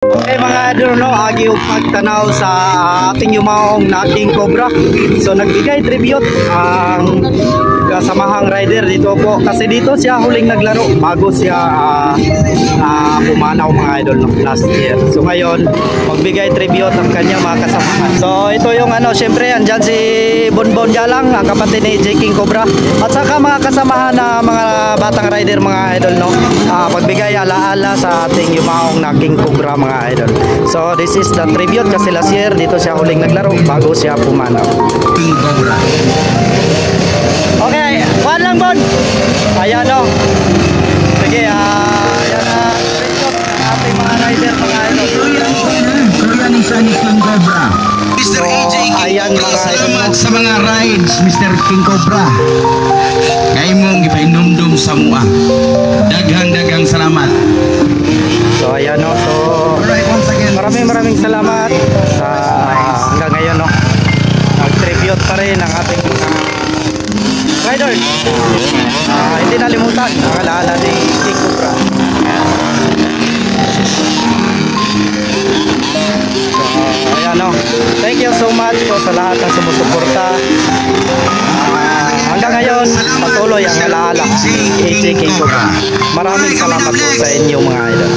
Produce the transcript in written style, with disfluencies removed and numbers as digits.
Okay mga idol, no, agi og pagtanaw sa ating yumaong na King Cobra. So nagbigay tribute ang kasamahang rider dito po kasi dito siya huling naglaro bago siya pumanaw mga idol, no, last year. So ngayon magbigay tribute ang kanyang mga kasamahan. So ito yung syempre andyan si Bonbon Jalang, ang kapatid ni J King Cobra, at saka mga kasamahan na mga batang rider mga idol, no, pagbigay alaala sa ating yumaong na King Cobra mga idol. So this is the tribute kasi last year dito siya huling naglaro bago siya pumanaw. King Cobra. Okay, one lang Bon. Ayan o. Sige, ayan na tribute ng ating mga rider mga idol. Kuyan isa ni King Cobra. Mr. AJ King Cobra, salamat sa mga rides, Mr. King Cobra. Ngayon mong ipainumdum sa mua. Daghang salamat. So ayan o. So maraming salamat sa hanggang ngayon, no. Nag-tribute pa rin ang ating rider. Hindi nalimutan ang alaala ni King Cobra. So ayan, no. Thank you so much po sa lahat ng sumusuporta. Hanggang ngayon patuloy ang alaala ni King Cobra. Maraming salamat po sa inyo mga idol.